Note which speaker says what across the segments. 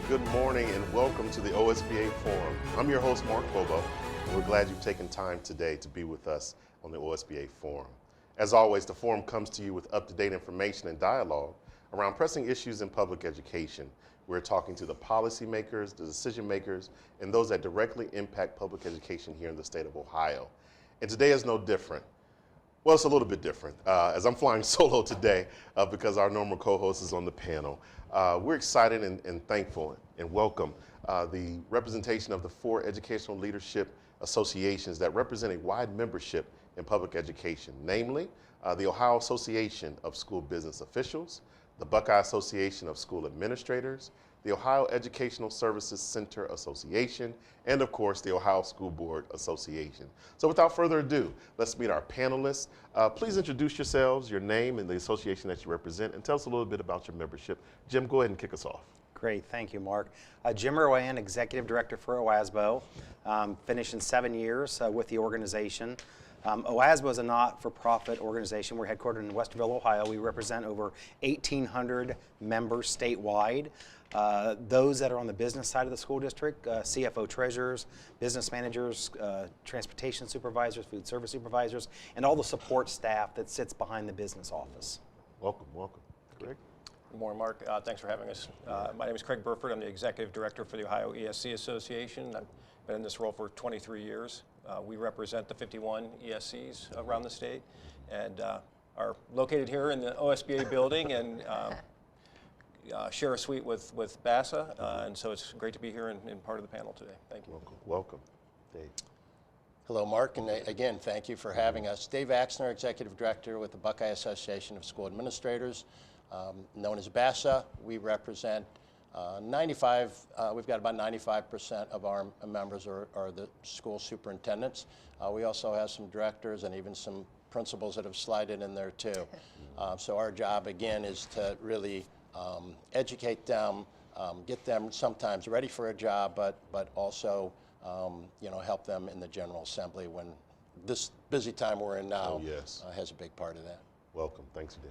Speaker 1: Good morning and welcome to the OSBA Forum. I'm your host, Mark Bobo, and we're glad you've taken time today to be with us on the OSBA Forum. As always, the forum comes to you with up-to-date information and dialogue around pressing issues in public education. We're talking to the policymakers, the decision makers, and those that directly impact public education here in the state of Ohio. And today is no different. Well, it's a little bit different, as I'm flying solo today because our normal co-host is on the panel. We're excited and thankful and welcome the representation of the 4 educational leadership associations that represent a wide membership in public education, namely the Ohio Association of School Business Officials, the Buckeye Association of School Administrators, the Ohio Educational Services Center Association, and of course, the Ohio School Board Association. So without further ado, let's meet our panelists. Please introduce yourselves, your name and the association that you represent, and tell us a little bit about your membership. Jim, go ahead and kick us off.
Speaker 2: Great, thank you, Mark. Jim Rowan, Executive Director for OASBO, finishing 7 years with the organization. OASBO is a not-for-profit organization. We're headquartered in Westerville, Ohio. We represent over 1,800 members statewide. Those that are on the business side of the school district, CFO treasurers, business managers, transportation supervisors, food service supervisors, and all the support staff that sits behind the business office.
Speaker 1: Welcome, welcome. Greg?
Speaker 3: Good morning, Mark. Thanks for having us. My name is Craig Burford. I'm the Executive Director for the Ohio ESC Association. I've been in this role for 23 years. We represent the 51 ESCs around the state and are located here in the OSBA building and share a suite with BASA. And so it's great to be here and part of the panel today. Thank you.
Speaker 1: Welcome, welcome. Dave.
Speaker 4: Hello, Mark, and again, thank you for having us. Dave Axner, Executive Director with the Buckeye Association of School Administrators, known as BASA. We represent we've got about 95% of our members are the school superintendents. We also have some directors and even some principals that have slided in there too. So our job again is to really educate them, get them sometimes ready for a job, but also help them in the General Assembly when this busy time we're in now has a big part of that.
Speaker 1: Welcome, thanks Dave.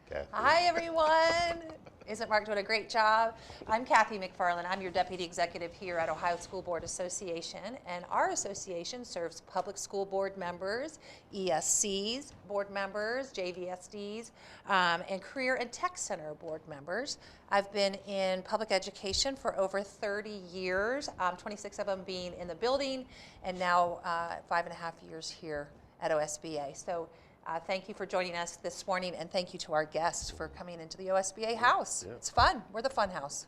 Speaker 1: Kathy.
Speaker 5: Hi everyone. Isn't Mark doing a great job? I'm Kathy McFarland. I'm your Deputy Executive here at Ohio School Board Association, and our association serves public school board members, ESCs board members, JVSDs, and Career and Tech Center board members. I've been in public education for over 30 years, 26 of them being in the building, and now 5.5 years here at OSBA. So thank you for joining us this morning, and thank you to our guests for coming into the OSBA house. Yeah. It's fun. We're the fun house.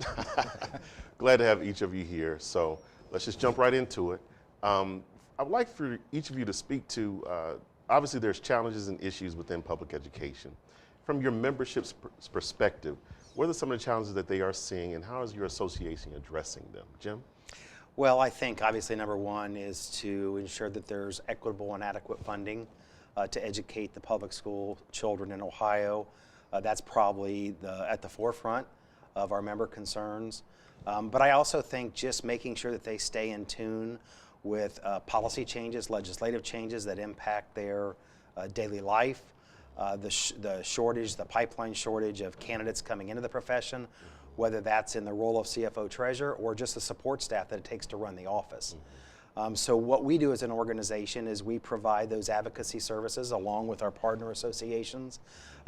Speaker 1: Glad to have each of you here. So let's just jump right into it. I would like for each of you to speak to, obviously there's challenges and issues within public education. From your membership's perspective, what are some of the challenges that they are seeing, and how is your association addressing them? Jim?
Speaker 2: Well, I think obviously number one is to ensure that there's equitable and adequate funding to educate the public school children in Ohio. That's probably at the forefront of our member concerns. But I also think just making sure that they stay in tune with policy changes, legislative changes that impact their daily life, the pipeline shortage of candidates coming into the profession, whether that's in the role of CFO treasurer or just the support staff that it takes to run the office. So what we do as an organization is we provide those advocacy services along with our partner associations.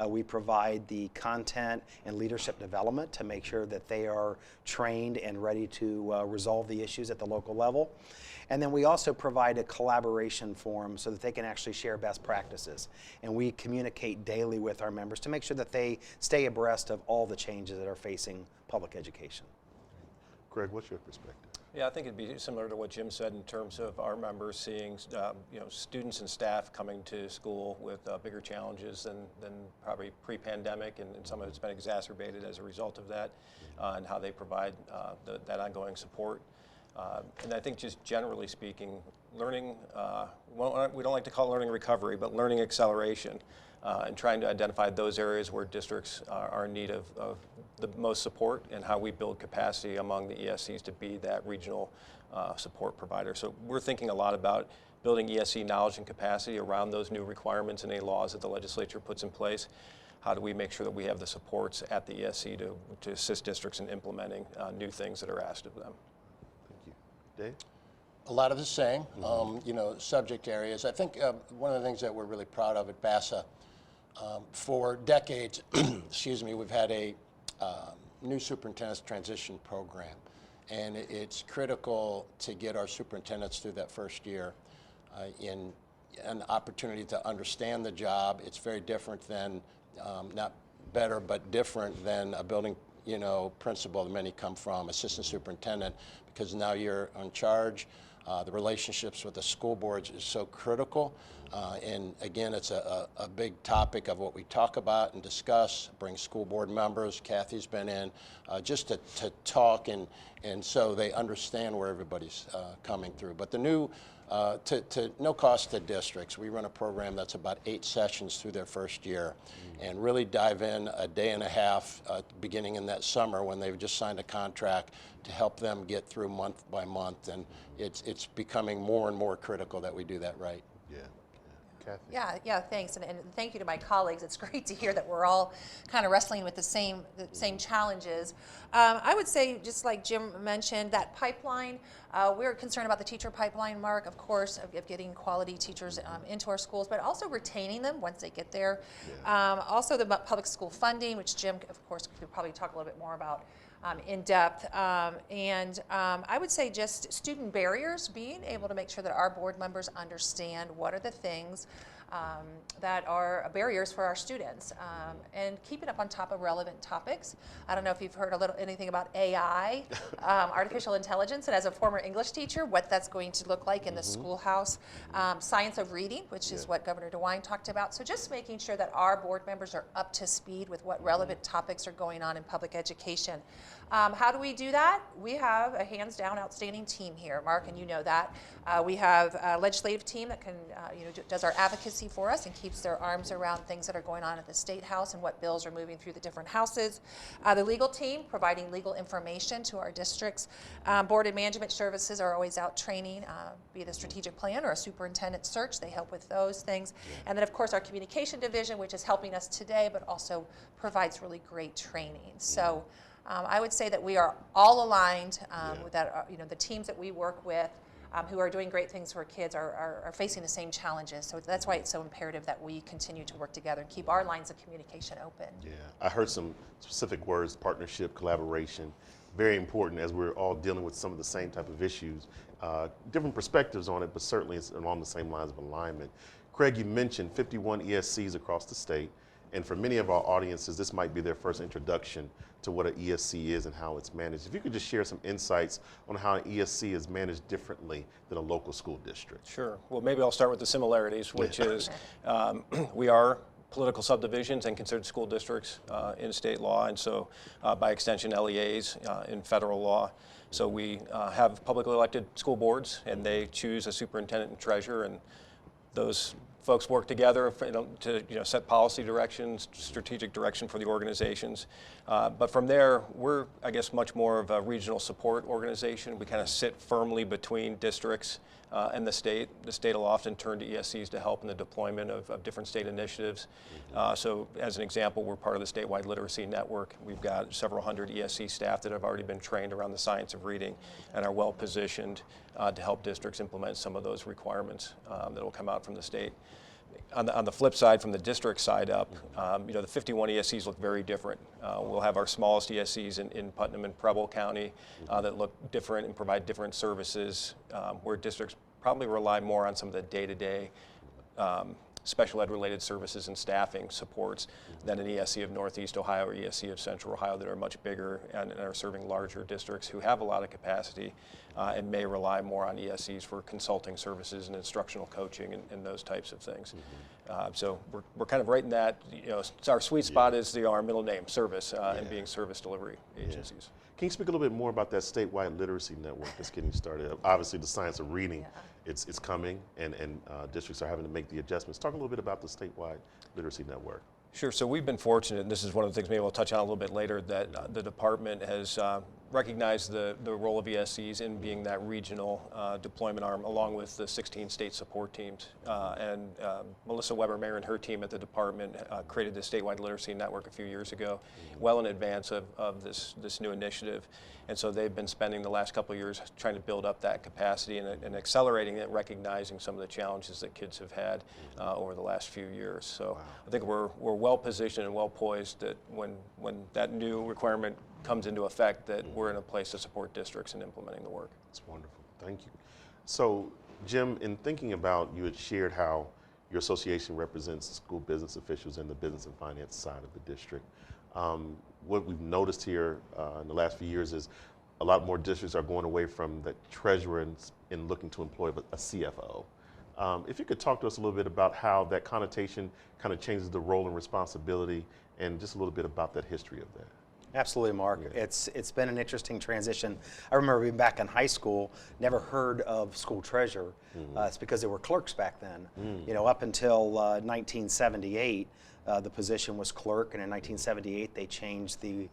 Speaker 2: We provide the content and leadership development to make sure that they are trained and ready to resolve the issues at the local level. And then we also provide a collaboration forum so that they can actually share best practices. And we communicate daily with our members to make sure that they stay abreast of all the changes that are facing public education.
Speaker 1: Greg, what's your perspective?
Speaker 3: Yeah, I think it'd be similar to what Jim said in terms of our members seeing students and staff coming to school with bigger challenges than probably pre-pandemic, and some of it's been exacerbated as a result of that, and how they provide that ongoing support. And I think just generally speaking, learning, we don't like to call it learning recovery, but learning acceleration, and trying to identify those areas where districts are in need of the most support, and how we build capacity among the ESCs to be that regional support provider. So we're thinking a lot about building ESC knowledge and capacity around those new requirements and any laws that the legislature puts in place. how do we make sure that we have the supports at the ESC to assist districts in implementing new things that are asked of them.
Speaker 1: Thank you. Dave?
Speaker 4: A lot of the same, you know, subject areas. I think one of the things that we're really proud of at BASA, for decades, excuse me, we've had a new superintendent's transition program. And it's critical to get our superintendents through that first year in an opportunity to understand the job. It's very different than, not better, but different than a building, you know, principal that many come from, assistant superintendent, because now you're in charge. The relationships with the school boards is so critical. And again, it's a big topic of what we talk about and discuss, bring school board members. Kathy's been in just to talk and so they understand where everybody's coming through. But the new, to no cost to districts, we run a program that's about 8 sessions through their first year and really dive in a day and a half beginning in that summer when they've just signed a contract to help them get through month by month. And it's becoming more and more critical that we do that right.
Speaker 1: Yeah. Kathy?
Speaker 5: Yeah, thanks, and thank you to my colleagues. It's great to hear that we're all kind of wrestling with the same challenges. I would say, just like Jim mentioned, that pipeline, we're concerned about the teacher pipeline, Mark, of course, of getting quality teachers into our schools, but also retaining them once they get there.
Speaker 1: Yeah.
Speaker 5: Also the public school funding, which Jim, of course, could probably talk a little bit more about in depth. I would say just student barriers, being able to make sure that our board members understand what are the things that are barriers for our students, and keeping up on top of relevant topics. I don't know if you've heard anything about AI, artificial intelligence, and as a former English teacher, what that's going to look like in the schoolhouse. Science of reading, which is what Governor DeWine talked about. So just making sure that our board members are up to speed with what relevant topics are going on in public education. How do we do that? We have a hands-down outstanding team here, Mark, and you know that. We have a legislative team that can, does our advocacy for us and keeps their arms around things that are going on at the State House and what bills are moving through the different houses. The legal team providing legal information to our districts. Board and management services are always out training, be it a strategic plan or a superintendent search. They help with those things. And then, of course, our communication division, which is helping us today, but also provides really great training. So I would say that we are all aligned with that. The teams that we work with who are doing great things for kids are facing the same challenges. So that's why it's so imperative that we continue to work together and keep our lines of communication open.
Speaker 1: Yeah, I heard some specific words: partnership, collaboration. Very important as we're all dealing with some of the same type of issues. Different perspectives on it, but certainly it's along the same lines of alignment. Craig, you mentioned 51 ESCs across the state. And for many of our audiences, this might be their first introduction to what an ESC is and how it's managed. If you could just share some insights on how an ESC is managed differently than a local school district.
Speaker 3: Sure. Well, maybe I'll start with the similarities, which is we are political subdivisions and considered school districts in state law, and so by extension LEAs in federal law. So we have publicly elected school boards, and they choose a superintendent and treasurer, and those folks work together to set policy directions, strategic direction for the organizations. But from there, we're, I guess, much more of a regional support organization. We kind of sit firmly between districts and the state. The state will often turn to ESCs to help in the deployment of different state initiatives. So as an example, we're part of the statewide literacy network. We've got several hundred ESC staff that have already been trained around the science of reading and are well positioned to help districts implement some of those requirements that will come out from the state. On the flip side, from the district side up, the 51 ESCs look very different. We'll have our smallest ESCs in Putnam and Preble County that look different and provide different services, where districts probably rely more on some of the day-to-day special ed related services and staffing supports than an ESC of Northeast Ohio or ESC of Central Ohio that are much bigger and are serving larger districts who have a lot of capacity and may rely more on ESCs for consulting services and instructional coaching and those types of things. So we're kind of right in that, our sweet spot is our middle name, service, and being service delivery agencies.
Speaker 1: Can you speak a little bit more about that statewide literacy network that's getting started? Obviously, the science of reading, it's coming, and districts are having to make the adjustments. Talk a little bit about the statewide literacy network.
Speaker 3: Sure. So we've been fortunate, and this is one of the things maybe we'll touch on a little bit later, that the department has recognize the role of ESCs in being that regional deployment arm, along with the 16 state support teams. And Melissa Weber, Mayer, and her team at the department created the statewide literacy network a few years ago, well in advance of this new initiative. And so they've been spending the last couple of years trying to build up that capacity and accelerating it, recognizing some of the challenges that kids have had over the last few years. So I think we're well positioned and well poised that when that new requirement comes into effect, that we're in a place to support districts in implementing the work.
Speaker 1: That's wonderful. Thank you. So, Jim, in thinking about, you had shared how your association represents school business officials and the business and finance side of the district. What we've noticed here in the last few years is a lot more districts are going away from the treasurer and looking to employ a CFO. If you could talk to us a little bit about how that connotation kind of changes the role and responsibility, and just a little bit about that history of that.
Speaker 2: Absolutely, Mark.
Speaker 1: Yeah.
Speaker 2: It's been an interesting transition. I remember being back in high school, never heard of school treasurer. It's because they were clerks back then. You know, up until 1978, the position was clerk, and in 1978 they changed the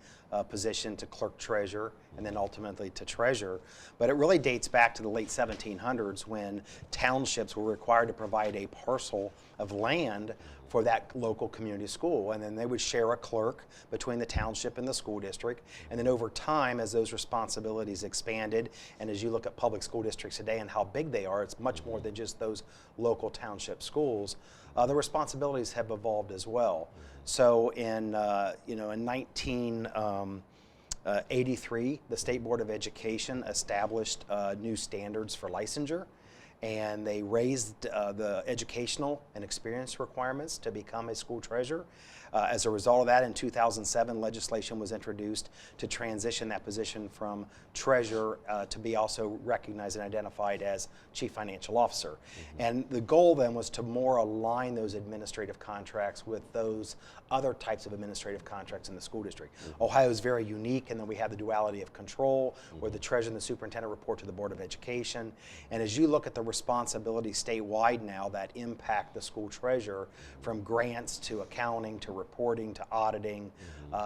Speaker 2: position to clerk treasurer, and then ultimately to treasurer. But it really dates back to the late 1700s, when townships were required to provide a parcel of land for that local community school, and then they would share a clerk between the township and the school district. And then over time, as those responsibilities expanded, and as you look at public school districts today and how big they are, it's much more than just those local township schools. The responsibilities have evolved as well. So in 1983, the State Board of Education established new standards for licensure, and they raised the educational and experience requirements to become a school treasurer. As a result of that, in 2007, legislation was introduced to transition that position from treasurer to be also recognized and identified as chief financial officer. And the goal then was to more align those administrative contracts with those other types of administrative contracts in the school district. Ohio is very unique, and then we have the duality of control, where the treasurer and the superintendent report to the Board of Education. And as you look at the responsibilities statewide now that impact the school treasurer, from grants to accounting to reporting to auditing,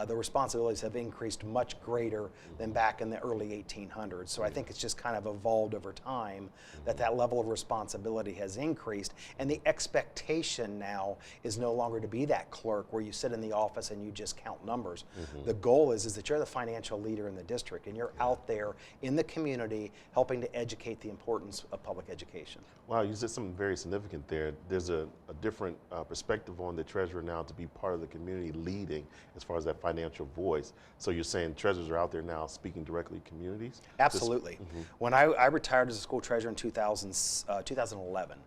Speaker 2: the responsibilities have increased much greater than back in the early 1800s. So I think it's just kind of evolved over time that level of responsibility has increased, and the expectation now is no longer to be that clerk where you sit in the office and you just count numbers. The goal is that you're the financial leader in the district, and you're out there in the community helping to educate the importance of public education.
Speaker 1: Wow, you said something very significant there. There's a different perspective on the treasurer now to be part of the community, leading as far as that financial voice. So you're saying treasurers are out there now speaking directly to communities?
Speaker 2: Absolutely. When I retired as a school treasurer in 2011,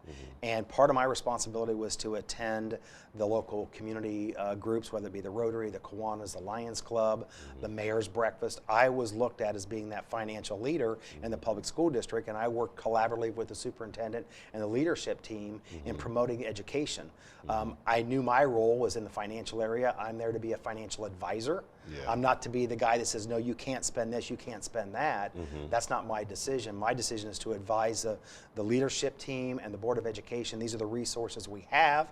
Speaker 2: and part of my responsibility was to attend the local community groups, whether it be the Rotary, the Kiwanis, the Lions Club, the Mayor's Breakfast. I was looked at as being that financial leader in the public school district, and I worked collaboratively with the superintendent and the leadership team in promoting education. I knew my role was in the financial area. I'm there to be a financial advisor. I'm not to be the guy that says, no, you can't spend this, you can't spend that. That's not my decision. My decision is to advise the leadership team and the Board of Education. These are the resources we have,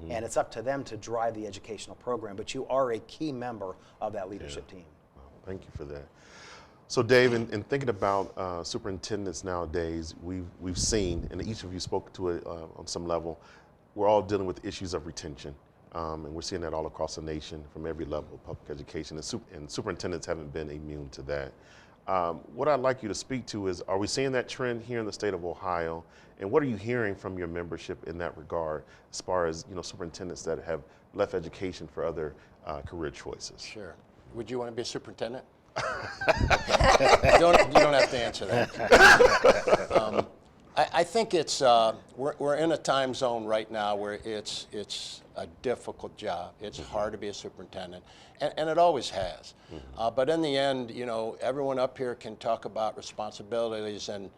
Speaker 2: and it's up to them to drive the educational program. But you are a key member of that leadership team.
Speaker 1: Wow, thank you for that. So Dave, in thinking about superintendents nowadays, we've seen, and each of you spoke to it on some level, we're all dealing with issues of retention. And we're seeing that all across the nation from every level of public education, and superintendents haven't been immune to that. What I'd like you to speak to is, are we seeing that trend here in the state of Ohio? And what are you hearing from your membership in that regard, as far as superintendents that have left education for other career choices?
Speaker 4: Sure. Would you want to be a superintendent? You don't have to answer that. I think it's we're in a time zone right now where it's a difficult job. It's hard to be a superintendent, and it always has. But in the end, everyone up here can talk about responsibilities and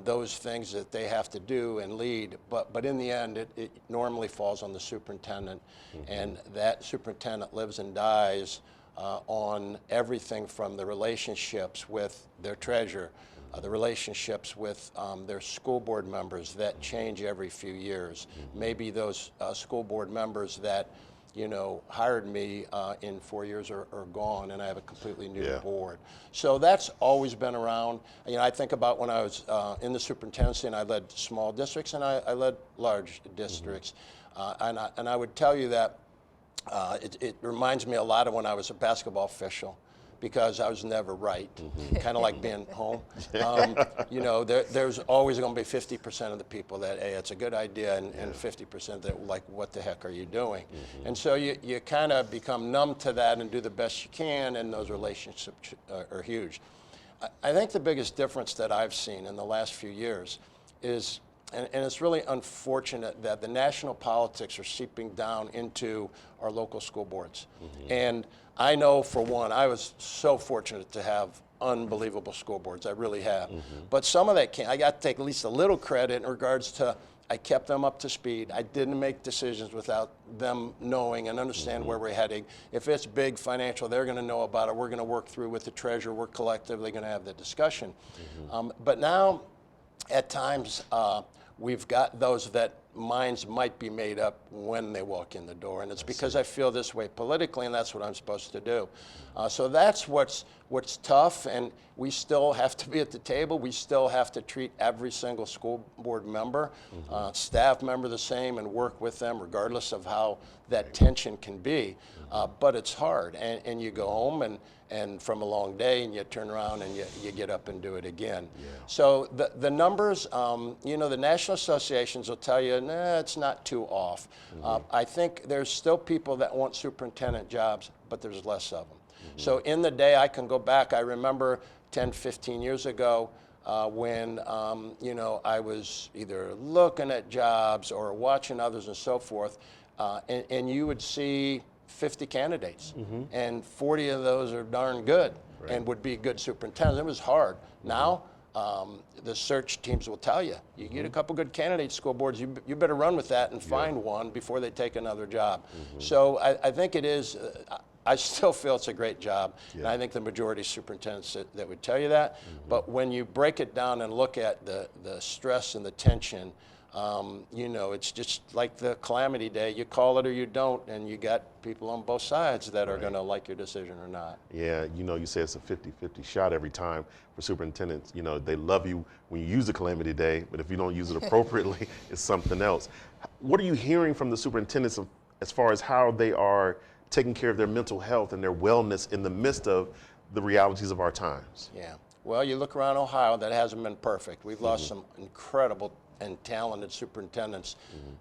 Speaker 4: those things that they have to do and lead. But in the end, it normally falls on the superintendent, and that superintendent lives and dies on everything from the relationships with their treasurer, the relationships with their school board members that change every few years. Maybe those school board members that hired me in 4 years are gone, and I have a completely new
Speaker 1: Yeah.
Speaker 4: board. So that's always been around. I think about when I was in the superintendency, and I led small districts, and I led large districts. And I would tell you that it reminds me a lot of when I was a basketball official, because I was never right, kind of like being home. There's always going to be 50% of the people that, hey, it's a good idea, and 50% that, like, what the heck are you doing? And so you kind of become numb to that and do the best you can, and those relationships are huge. I think the biggest difference that I've seen in the last few years is, and it's really unfortunate that the national politics are seeping down into our local school boards. And I know, for one, I was so fortunate to have unbelievable school boards. I really have. But some of that I got to take at least a little credit in regards to, I kept them up to speed. I didn't make decisions without them knowing and understand where we're heading. If it's big financial, they're going to know about it. We're going to work through with the treasurer. We're collectively going to have the discussion. But now, at times, we've got those that minds might be made up when they walk in the door, and it's because I feel this way politically, and that's what I'm supposed to do. So that's what's tough, and we still have to be at the table. We still have to treat every single school board member, staff member the same, and work with them regardless of how that tension can be. But it's hard, and you go home and from a long day, and you turn around and you get up and do it again. So the numbers, the national associations will tell you, nah, it's not too off. I think there's still people that want superintendent jobs, but there's less of them. So in the day, I can go back. I remember 10, 15 years ago when I was either looking at jobs or watching others and so forth, and you would see 50 candidates, and 40 of those are darn good and would be good superintendents. It was hard. Now, the search teams will tell you, you get a couple good candidates, school boards, you better run with that and find one before they take another job. So I think it is, I still feel it's a great job, and I think the majority of superintendents that would tell you that. But when you break it down and look at the stress and the tension, it's just like the calamity day. You call it or you don't, and you got people on both sides that are going to like your decision or not.
Speaker 1: Yeah, you say it's a 50-50 shot every time for superintendents. They love you when you use the calamity day, but if you don't use it appropriately, it's something else. What are you hearing from the superintendents as far as how they are taking care of their mental health and their wellness in the midst of the realities of our times?
Speaker 4: Yeah. Well, you look around Ohio, that hasn't been perfect. We've lost some incredible and talented superintendents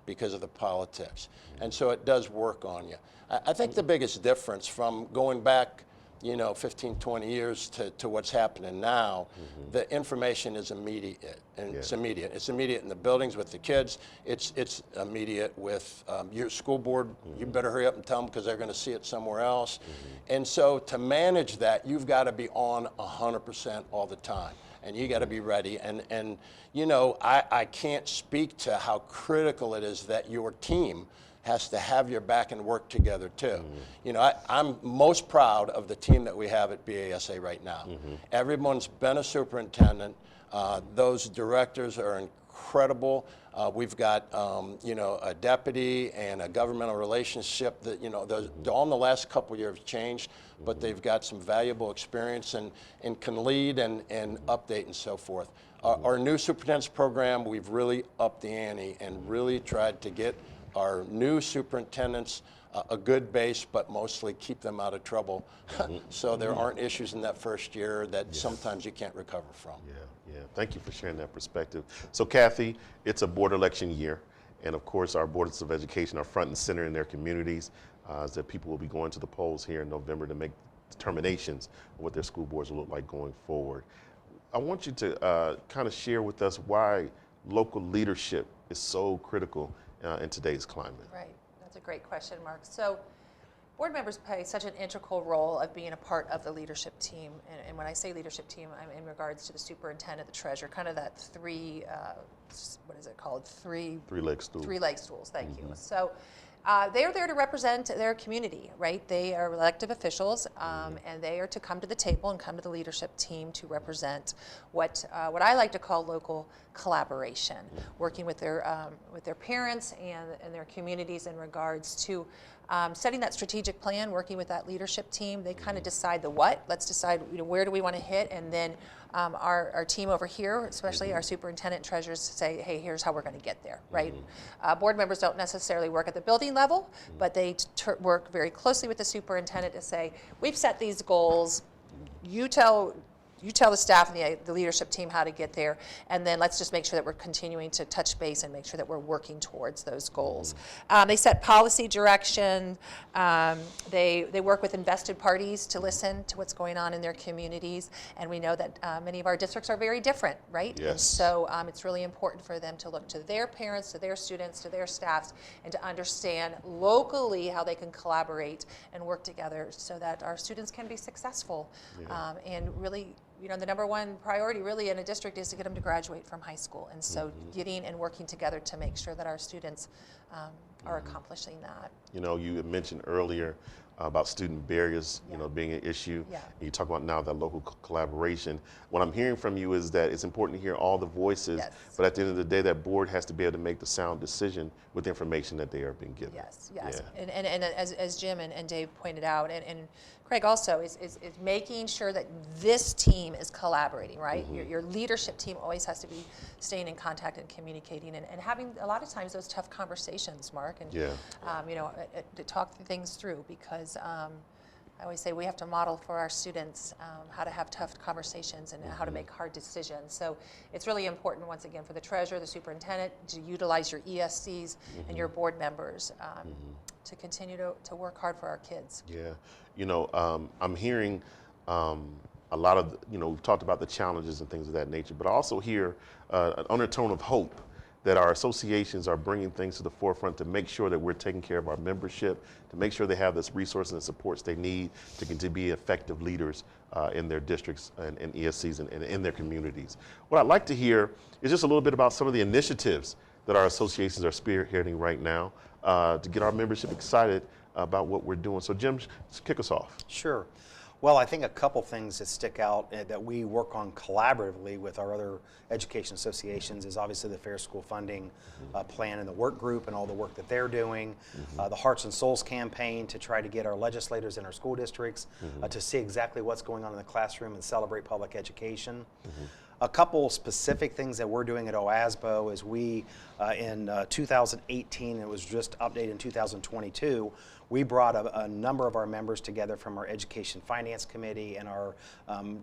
Speaker 4: because of the politics. And so it does work on you. I think the biggest difference from going back, 15, 20 years to what's happening now, the information is immediate. And it's immediate. It's immediate in the buildings with the kids. It's immediate with your school board. You better hurry up and tell them because they're going to see it somewhere else. And so to manage that, you've got to be on 100% all the time. And you got to be ready. And I can't speak to how critical it is that your team has to have your back and work together too. I'm most proud of the team that we have at BASA right now. Everyone's been a superintendent. Those directors are incredible. We've got a deputy and a governmental relationship that all in the last couple of years changed, but they've got some valuable experience and can lead and update and so forth. Our new superintendent's program, we've really upped the ante and really tried to get our new superintendents a good base, but mostly keep them out of trouble so there aren't issues in that first year that sometimes you can't recover from.
Speaker 1: Yeah. Thank you for sharing that perspective. So Kathy, it's a board election year, and of course our boards of education are front and center in their communities, as that people will be going to the polls here in November to make determinations on what their school boards will look like going forward. I want you to kind of share with us why local leadership is so critical in today's climate.
Speaker 5: Right, that's a great question, Mark. So board members play such an integral role of being a part of the leadership team. And when I say leadership team, I'm in regards to the superintendent, the treasurer, kind of that three, what is it called? Three-leg stools. Three-leg stools, thank you. So they are there to represent their community, right? They are elected officials, and they are to come to the table and come to the leadership team to represent what I like to call local collaboration, working with their parents and their communities in regards to setting that strategic plan, working with that leadership team, they kind of decide the what. Let's decide, where do we want to hit, and then our team over here, especially our superintendent and treasurers, say, hey, here's how we're going to get there, right? Board members don't necessarily work at the building level, but they work very closely with the superintendent to say, we've set these goals, you tell the staff and the leadership team how to get there, and then let's just make sure that we're continuing to touch base and make sure that we're working towards those goals. They set policy direction. They work with invested parties to listen to what's going on in their communities, and we know that many of our districts are very different, right?
Speaker 1: Yes.
Speaker 5: And so it's really important for them to look to their parents, to their students, to their staffs, and to understand locally how they can collaborate and work together so that our students can be successful. And really, the number one priority really in a district is to get them to graduate from high school. And so getting and working together to make sure that our students are accomplishing that.
Speaker 1: You had mentioned earlier about student barriers, being an issue.
Speaker 5: Yeah.
Speaker 1: You talk about now that local collaboration. What I'm hearing from you is that it's important to hear all the voices,
Speaker 5: Yes.
Speaker 1: but at the end of the day, that board has to be able to make the sound decision with the information that they are being given.
Speaker 5: Yes.
Speaker 1: Yeah.
Speaker 5: And as Jim and Dave pointed out, and Craig also, is making sure that this team is collaborating, right? Your leadership team always has to be staying in contact and communicating and having a lot of times those tough conversations, Mark, and to talk things through, because I always say we have to model for our students how to have tough conversations and how to make hard decisions. So it's really important, once again, for the treasurer, the superintendent, to utilize your ESCs and your board members to continue to work hard for our kids.
Speaker 1: Yeah. I'm hearing a lot of, we've talked about the challenges and things of that nature, but I also hear an undertone of hope that our associations are bringing things to the forefront to make sure that we're taking care of our membership, to make sure they have this resources and supports they need to continue to be effective leaders in their districts and ESCs and in their communities. What I'd like to hear is just a little bit about some of the initiatives that our associations are spearheading right now to get our membership excited about what we're doing. So Jim, kick us off.
Speaker 2: Sure. Well, I think a couple things that stick out that we work on collaboratively with our other education associations is obviously the Fair School Funding Plan and the work group and all the work that they're doing, the Hearts and Souls campaign to try to get our legislators in our school districts to see exactly what's going on in the classroom and celebrate public education. A couple specific things that we're doing at OASBO is we, in 2018, it was just updated in 2022, we brought a number of our members together from our Education Finance Committee and our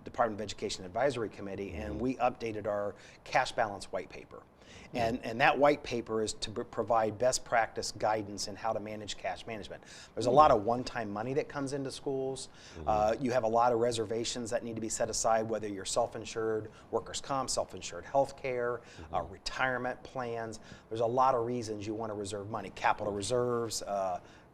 Speaker 2: Department of Education Advisory Committee, and we updated our cash balance white paper. And that white paper is to provide best practice guidance in how to manage cash management. There's a lot of one-time money that comes into schools. You have a lot of reservations that need to be set aside, whether you're self-insured, workers' comp, self-insured health care, retirement plans. There's a lot of reasons you want to reserve money. Capital reserves,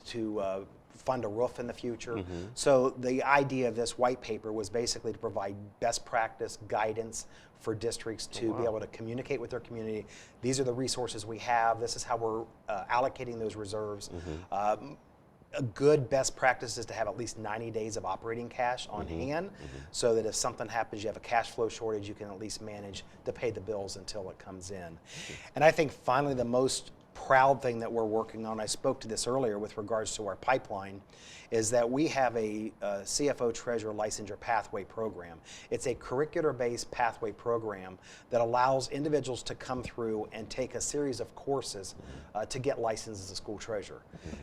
Speaker 2: to fund a roof in the future. So the idea of this white paper was basically to provide best practice guidance for districts to be able to communicate with their community. These are the resources we have. This is how we're allocating those reserves. A good best practice is to have at least 90 days of operating cash on hand so that if something happens, you have a cash flow shortage, you can at least manage to pay the bills until it comes in. And I think finally the most proud thing that we're working on, I spoke to this earlier with regards to our pipeline, is that we have a CFO Treasurer Licensure Pathway Program. It's a curricular-based pathway program that allows individuals to come through and take a series of courses to get licensed as a school treasurer.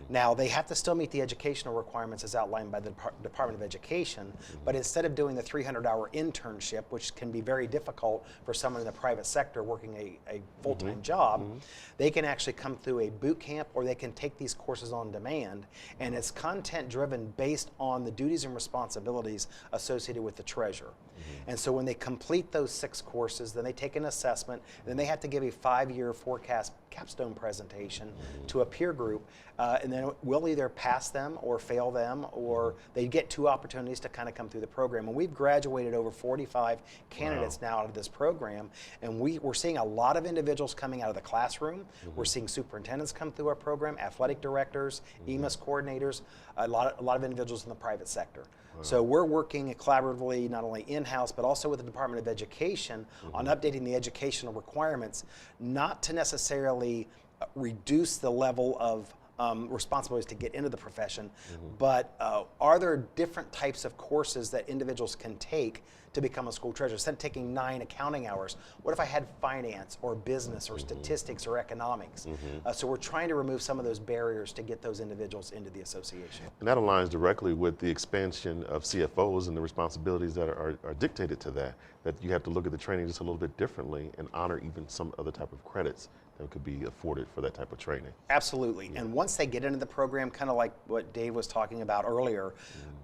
Speaker 2: Now, they have to still meet the educational requirements as outlined by the Department of Education, but instead of doing the 300-hour internship, which can be very difficult for someone in the private sector working a full-time job, they can actually come through a boot camp, or they can take these courses on demand, and it's content driven based on the duties and responsibilities associated with the treasurer. And so when they complete those 6 courses, then they take an assessment, and then they have to give a 5-year forecast capstone presentation to a peer group, and then we'll either pass them or fail them, or they get 2 opportunities to kind of come through the program. And we've graduated over 45 candidates now out of this program, and we're seeing a lot of individuals coming out of the classroom. We're seeing superintendents come through our program, athletic directors, EMIS coordinators, a lot of individuals in the private sector. So we're working collaboratively not only in-house but also with the Department of Education on updating the educational requirements, not to necessarily reduce the level of responsibilities to get into the profession, but are there different types of courses that individuals can take to become a school treasurer? Instead of taking 9 accounting hours, what if I had finance or business or statistics or economics? So we're trying to remove some of those barriers to get those individuals into the association.
Speaker 1: And that aligns directly with the expansion of CFOs and the responsibilities that are dictated to that you have to look at the training just a little bit differently and honor even some other type of credits that could be afforded for that type of training.
Speaker 2: Absolutely. And once they get into the program, kind of like what Dave was talking about earlier,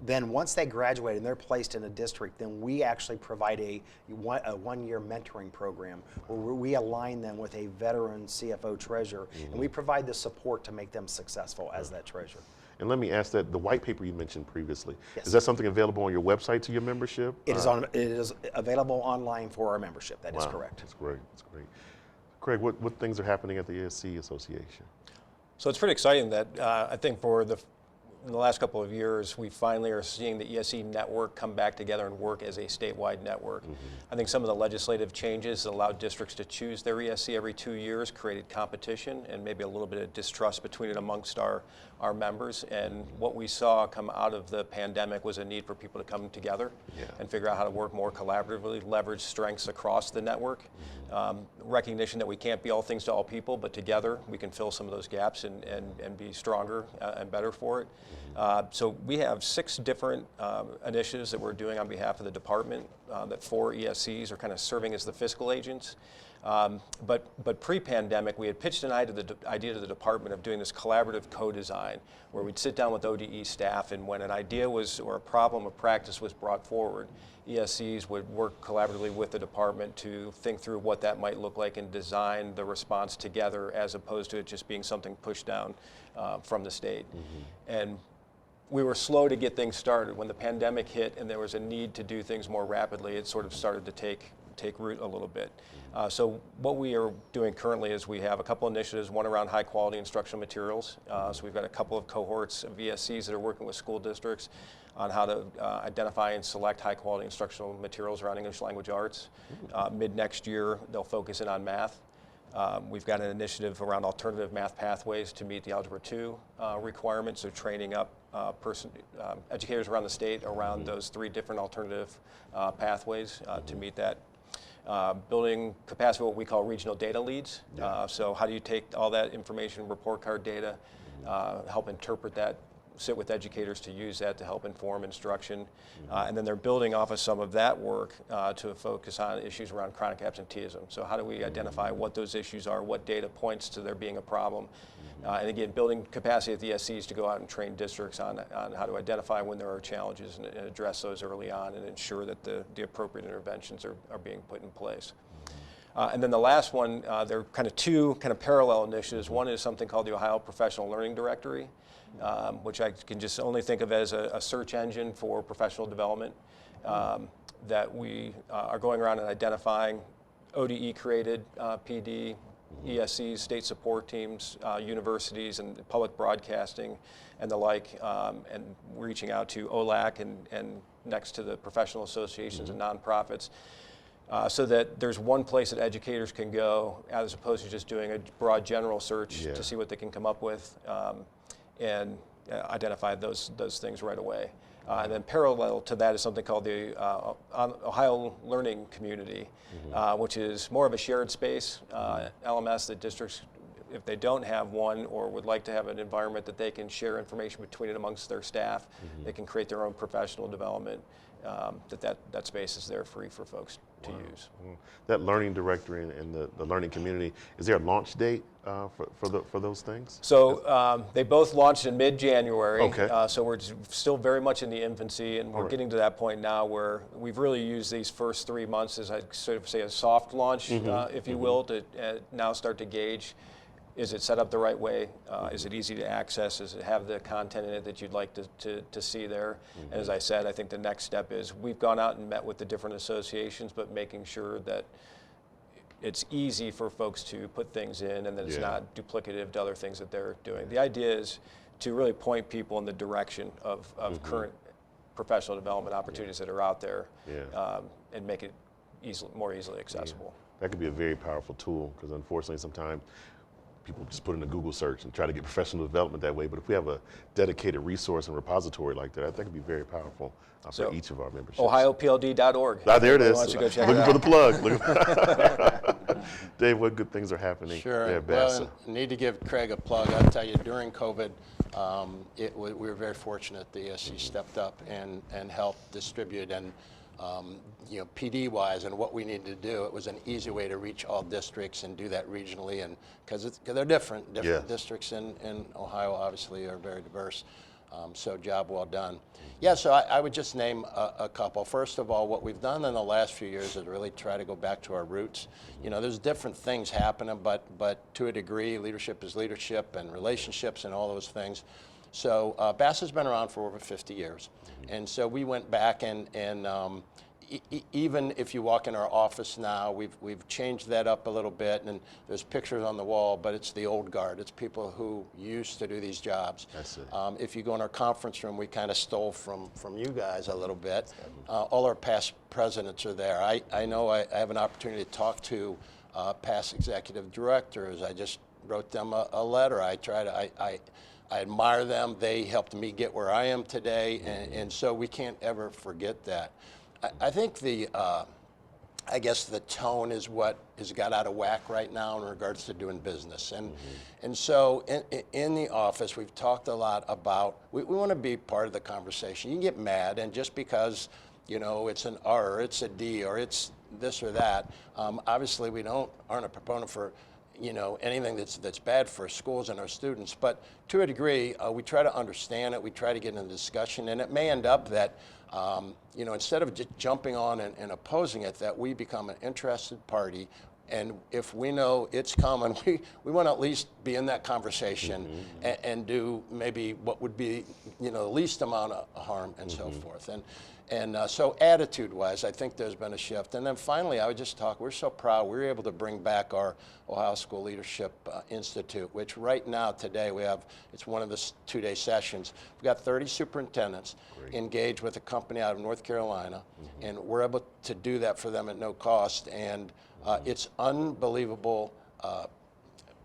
Speaker 2: then once they graduate and they're placed in a district, then we actually provide a one-year mentoring program where we align them with a veteran CFO treasurer, and we provide the support to make them successful as that treasurer.
Speaker 1: And let me ask that, the white paper you mentioned previously,
Speaker 2: Yes.
Speaker 1: is that something available on your website to your membership?
Speaker 2: It is available online for our membership. That is
Speaker 1: Wow,
Speaker 2: correct.
Speaker 1: That's great, that's great. Craig, what things are happening at the ESC Association?
Speaker 3: So it's pretty exciting that I think in the last couple of years, we finally are seeing the ESC network come back together and work as a statewide network. I think some of the legislative changes that allowed districts to choose their ESC every 2 years created competition and maybe a little bit of distrust between it amongst our members. And what we saw come out of the pandemic was a need for people to come together and figure out how to work more collaboratively, leverage strengths across the network. Recognition that we can't be all things to all people, but together we can fill some of those gaps and be stronger and better for it. So we have 6 different initiatives that we're doing on behalf of the department that 4 ESCs are kind of serving as the fiscal agents. But pre-pandemic, we had pitched an idea to the department of doing this collaborative co-design where we'd sit down with ODE staff, and when an idea was or a problem of practice was brought forward, ESCs would work collaboratively with the department to think through what that might look like and design the response together as opposed to it just being something pushed down from the state. And we were slow to get things started. When the pandemic hit and there was a need to do things more rapidly, it sort of started to take root a little bit. So what we are doing currently is we have a couple initiatives, one around high quality instructional materials. So we've got a couple of cohorts of ESCs that are working with school districts on how to identify and select high quality instructional materials around English language arts. Mid next year, they'll focus in on math. We've got an initiative around alternative math pathways to meet the Algebra 2 requirements, so training up educators around the state around those 3 different alternative pathways to meet that. Building capacity, what we call regional data leads. So how do you take all that information, report card data, help interpret that, sit with educators to use that to help inform instruction. And then they're building off of some of that work to focus on issues around chronic absenteeism. So how do we identify what those issues are, what data points to there being a problem? And again, building capacity at the ESCs to go out and train districts on how to identify when there are challenges and address those early on and ensure that the appropriate interventions are being put in place. And then the last one, there are kind of 2 kind of parallel initiatives. One is something called the Ohio Professional Learning Directory, which I can just only think of as a search engine for professional development that we are going around and identifying ODE-created PD, ESCs, state support teams, universities, and public broadcasting, and the like, and reaching out to OLAC and next to the professional associations and nonprofits. So that there's one place that educators can go as opposed to just doing a broad general search to see what they can come up with and identify those things right away. And then parallel to that is something called the Ohio Learning Community, which is more of a shared space LMS that districts, if they don't have one or would like to have an environment that they can share information between it amongst their staff, they can create their own professional development, that space is there free for folks to use.
Speaker 1: That learning directory and the learning community, is there a launch date for those things?
Speaker 3: So they both launched in mid-January.
Speaker 1: Okay.
Speaker 3: So we're still very much in the infancy, and we're getting to that point now where we've really used these first 3 months as I'd sort of say a soft launch, if you will, to now start to gauge. Is it set up the right way? Is it easy to access? Does it have the content in it that you'd like to see there? And as I said, I think the next step is we've gone out and met with the different associations, but making sure that it's easy for folks to put things in and that it's not duplicative to other things that they're doing. The idea is to really point people in the direction of current professional development opportunities that are out there and make it more easily accessible.
Speaker 1: That could be a very powerful tool because unfortunately sometimes people just put in a Google search and try to get professional development that way. But if we have a dedicated resource and repository like that, I think it'd be very powerful for each of our memberships.
Speaker 3: OhioPLD.org.
Speaker 1: Ah, there it is.
Speaker 3: Wants to go check
Speaker 1: Looking
Speaker 3: it
Speaker 1: for
Speaker 3: out.
Speaker 1: the plug. Dave, what good things are happening?
Speaker 4: Sure.
Speaker 1: at
Speaker 4: Well,
Speaker 1: BASA?
Speaker 4: need to give Craig a plug. I'll tell you, during COVID, we were very fortunate the ESC stepped up and helped distribute, and PD-wise and what we needed to do, it was an easy way to reach all districts and do that regionally, and because they're different
Speaker 1: Yes.
Speaker 4: districts in Ohio obviously are very diverse. So job well done. Yeah, so I would just name a couple. First of all, what we've done in the last few years is really try to go back to our roots. There's different things happening, but to a degree, leadership is leadership and relationships and all those things. So BASA's been around for over 50 years. And so we went back and even if you walk in our office now, we've changed that up a little bit, and there's pictures on the wall, but it's the old guard. It's people who used to do these jobs.
Speaker 1: That's it.
Speaker 4: If you go in our conference room, we kind of stole from you guys a little bit. All our past presidents are there. I know I have an opportunity to talk to past executive directors. I just wrote them a letter. I admire them. They helped me get where I am today, and so we can't ever forget that. I think I guess the tone is what has got out of whack right now in regards to doing business. And so in the office, we've talked a lot about, we want to be part of the conversation. You can get mad, and just because, it's an R, or it's a D, or it's this or that, obviously we aren't a proponent for anything that's bad for schools and our students, but to a degree, we try to understand it, we try to get in a discussion, and it may end up that, instead of just jumping on and opposing it, that we become an interested party, and if we know it's coming, we want to at least be in that conversation and do maybe what would be, the least amount of harm and so forth. And so attitude-wise, I think there's been a shift. And then finally, I would just talk, we're so proud we were able to bring back our Ohio School Leadership Institute, which right now, today, it's one of the two-day sessions. We've got 30 superintendents engaged with a company out of North Carolina, and we're able to do that for them at no cost. And it's unbelievable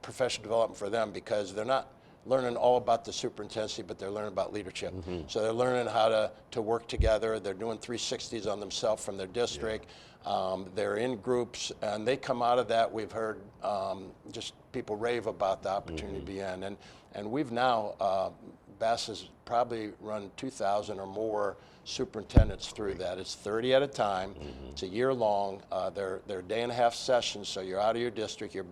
Speaker 4: professional development for them, because they're not learning all about the superintendency, but they're learning about leadership. So they're learning how to work together. They're doing 360s on themselves from their district. They're in groups, and they come out of that. We've heard just people rave about the opportunity to be in. And we've now, BASA's probably run 2,000 or more superintendents through that. It's 30 at a time. It's a year long. They're day-and-a-half sessions, so you're out of your district. Your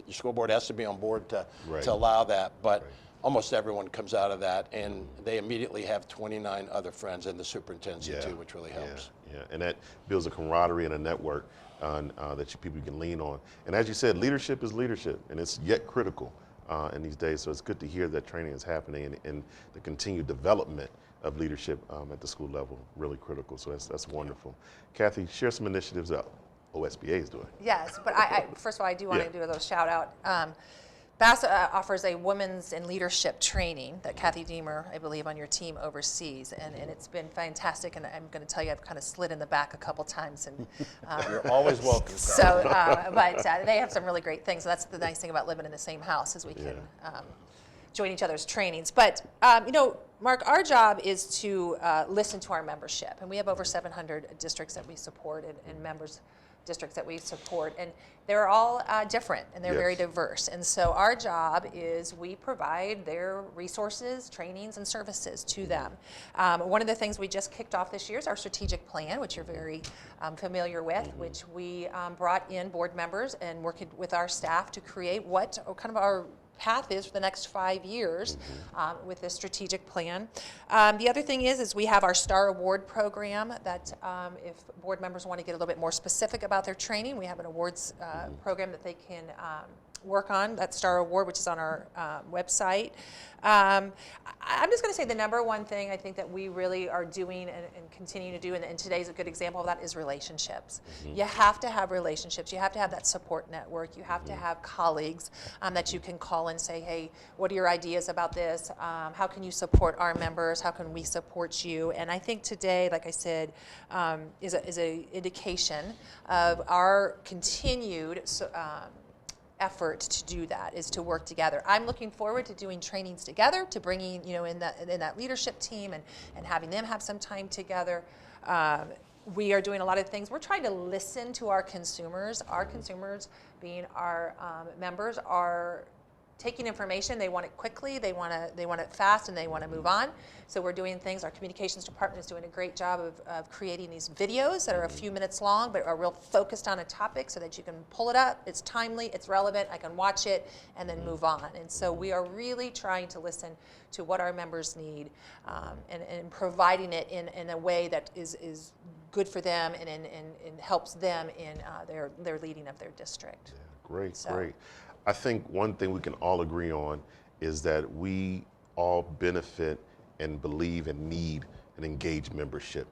Speaker 4: school board has to be on board to allow that. But almost everyone comes out of that, and they immediately have 29 other friends in the superintendency too, which really helps.
Speaker 1: Yeah, and that builds a camaraderie and a network that people can lean on. And as you said, leadership is leadership, and it's yet critical in these days. So it's good to hear that training is happening, and the continued development of leadership at the school level, really critical. So that's wonderful. Kathy, share some initiatives that OSBA is doing.
Speaker 5: Yes, but first of all, I do want to do a little shout out. BASA offers a women's in leadership training that Kathy Deemer, I believe, on your team oversees, and it's been fantastic. And I'm going to tell you, I've kind of slid in the back a couple times. And
Speaker 4: you're always welcome.
Speaker 5: So, but they have some really great things. That's the nice thing about living in the same house, is we can join each other's trainings. But Mark, our job is to listen to our membership, and we have over 700 districts that we support and members districts that we support, and they're all different, and they're very diverse. And so our job is we provide their resources, trainings, and services to them. One of the things we just kicked off this year is our strategic plan, which you're very familiar with, which we brought in board members and working with our staff to create what kind of our path is for the next 5 years with this strategic plan. The other thing is we have our Star Award program that if board members want to get a little bit more specific about their training, we have an awards program that they can work on, that Star Award, which is on our website. I'm just going to say the number one thing I think that we really are doing and continue to do, and today's a good example of that, is relationships. You have to have relationships. You have to have that support network. You have to have colleagues that you can call and say, hey, what are your ideas about this? How can you support our members? How can we support you? And I think today, like I said, is an indication of our continued effort to do that, is to work together. I'm looking forward to doing trainings together, to bringing, in that leadership team and having them have some time together. We are doing a lot of things. We're trying to listen to our consumers. Our consumers, being our members, are taking information. They want it quickly, they want it fast, and they want to move on. So we're doing things. Our communications department is doing a great job of creating these videos that are a few minutes long, but are real focused on a topic so that you can pull it up. It's timely, it's relevant, I can watch it, and then move on. And so we are really trying to listen to what our members need, and providing it in a way that is good for them and helps them in their leading of their district.
Speaker 1: Yeah, great. I think one thing we can all agree on is that we all benefit and believe and need an engaged membership.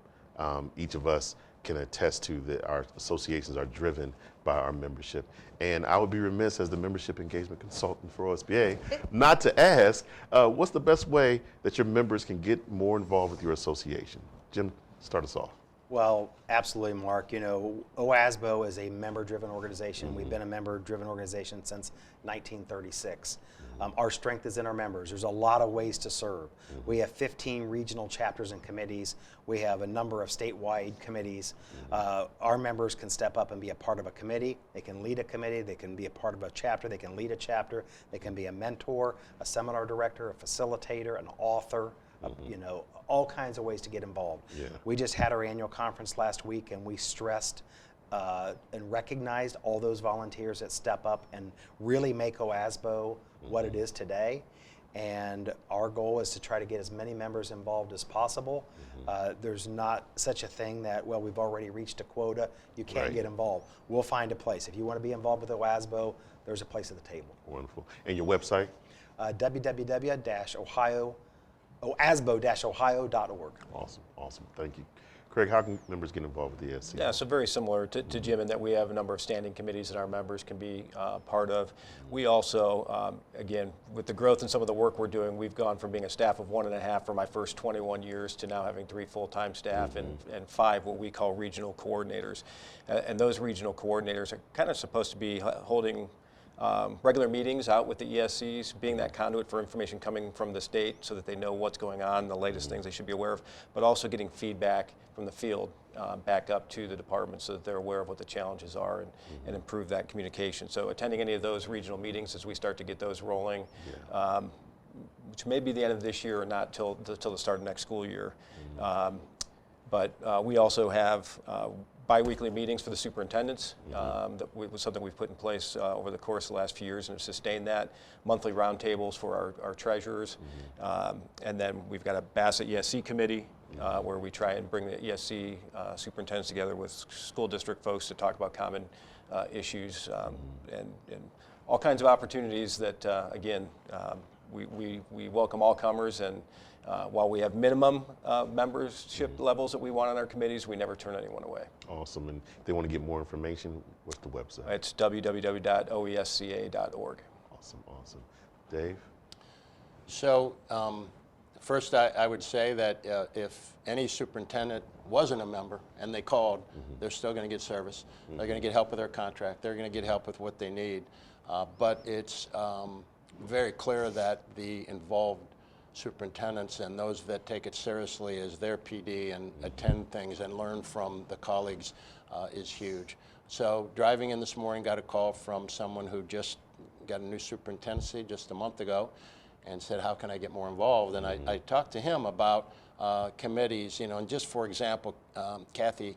Speaker 1: Each of us can attest to that our associations are driven by our membership. And I would be remiss as the membership engagement consultant for OSBA not to ask, what's the best way that your members can get more involved with your association? Jim, start us off.
Speaker 2: Well, absolutely, Mark. OASBO is a member-driven organization. We've been a member-driven organization since 1936. Our strength is in our members. There's a lot of ways to serve. We have 15 regional chapters and committees. We have a number of statewide committees. Our members can step up and be a part of a committee. They can lead a committee. They can be a part of a chapter. They can lead a chapter. They can be a mentor, a seminar director, a facilitator, an author. All kinds of ways to get involved.
Speaker 1: Yeah.
Speaker 2: We just had our annual conference last week, and we stressed and recognized all those volunteers that step up and really make OASBO what it is today. And our goal is to try to get as many members involved as possible. There's not such a thing that, well, we've already reached a quota, you can't get involved. We'll find a place. If you want to be involved with OASBO, there's a place at the table.
Speaker 1: Wonderful. And your website?
Speaker 2: OASBO-ohio.org.
Speaker 1: Awesome. Thank you. Craig, how can members get involved with the ESC?
Speaker 3: Yeah, so very similar to Jim in that we have a number of standing committees that our members can be part of. We also, again, with the growth and some of the work we're doing, we've gone from being a staff of 1.5 for my first 21 years to now having 3 full-time staff and 5 what we call regional coordinators. And those regional coordinators are kind of supposed to be holding regular meetings out with the ESCs, being that conduit for information coming from the state so that they know what's going on, the latest things they should be aware of, but also getting feedback from the field back up to the department so that they're aware of what the challenges are and improve that communication. So attending any of those regional meetings as we start to get those rolling, which may be the end of this year or not till the start of next school year. But we also have bi-weekly meetings for the superintendents. That was something we've put in place over the course of the last few years and have sustained that. Monthly roundtables for our treasurers. And then we've got a BASA ESC committee where we try and bring the ESC superintendents together with school district folks to talk about common issues and all kinds of opportunities that, again, we welcome all comers, and while we have minimum membership levels that we want on our committees, we never turn anyone away.
Speaker 1: Awesome. And if they want to get more information, what's the website?
Speaker 3: It's www.oesca.org.
Speaker 1: Awesome. Dave?
Speaker 4: So first I would say that if any superintendent wasn't a member and they called, they're still going to get service. They're going to get help with their contract. They're going to get help with what they need. But it's very clear that the involved superintendents and those that take it seriously as their PD and attend things and learn from the colleagues is huge. So driving in this morning, got a call from someone who just got a new superintendency just a month ago and said, how can I get more involved? And I talked to him about committees, and just for example, Kathy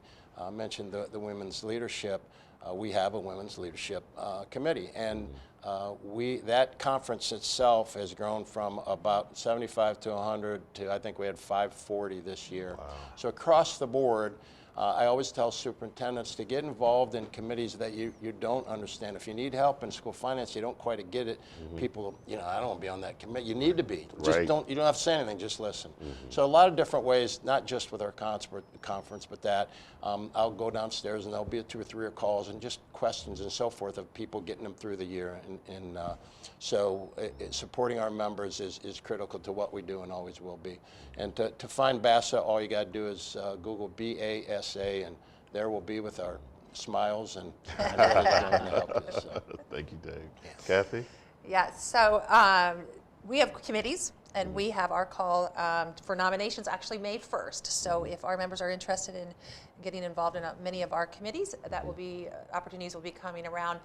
Speaker 4: mentioned the women's leadership. We have a women's leadership committee, and that conference itself has grown from about 75 to 100 to I think we had 540 this year. Wow. So across the board, I always tell superintendents to get involved in committees that you don't understand. If you need help in school finance, you don't quite get it. People, I don't want to be on that committee. You need to be. Just you don't have to say anything, just listen. So a lot of different ways, not just with our conference, but that. I'll go downstairs and there'll be 2 or 3 calls and just questions and so forth of people getting them through the year. So supporting our members is critical to what we do and always will be. And to find BASA, all you got to do is Google BASA, and there we'll be with our smiles, and I know they're going to help us. So.
Speaker 1: Thank you, Dave. Kathy?
Speaker 5: Yeah, so we have committees, and we have our call for nominations actually May 1st. So if our members are interested in getting involved in many of our committees, that will be, opportunities will be coming around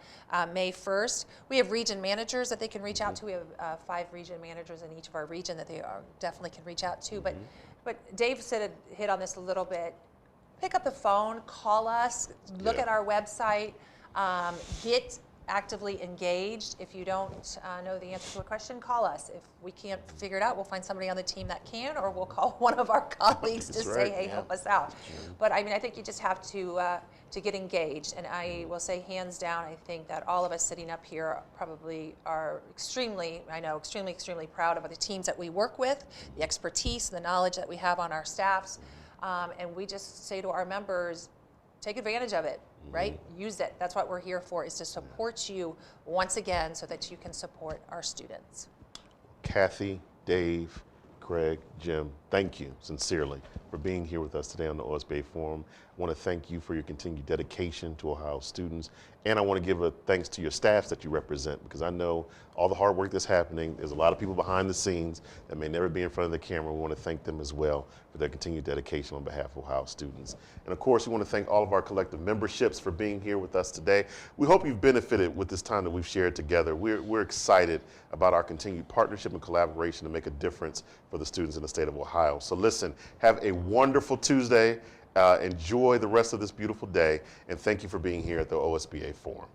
Speaker 5: May 1st. We have region managers that they can reach out to. We have 5 region managers in each of our region that they definitely can reach out to. But Dave hit on this a little bit. Pick up the phone, call us, look at our website, get actively engaged. If you don't know the answer to a question, call us. If we can't figure it out, we'll find somebody on the team that can, or we'll call one of our colleagues to say, hey, help us out. But I mean, I think you just have to get engaged. And I will say, hands down, I think that all of us sitting up here probably are extremely proud of the teams that we work with, the expertise, the knowledge that we have on our staffs. And we just say to our members, take advantage of it, right? Use it. That's what we're here for, is to support you once again so that you can support our students.
Speaker 1: Kathy, Dave, Craig, Jim, thank you sincerely for being here with us today on the OSBA Forum. I want to thank you for your continued dedication to Ohio students, and I want to give a thanks to your staffs that you represent, because I know all the hard work that's happening. There's a lot of people behind the scenes that may never be in front of the camera. We want to thank them as well for their continued dedication on behalf of Ohio students. And of course, we want to thank all of our collective memberships for being here with us today. We hope you've benefited with this time that we've shared together. We're excited about our continued partnership and collaboration to make a difference for the students in the state of Ohio. So listen, have a wonderful Tuesday. Enjoy the rest of this beautiful day, and thank you for being here at the OSBA Forum.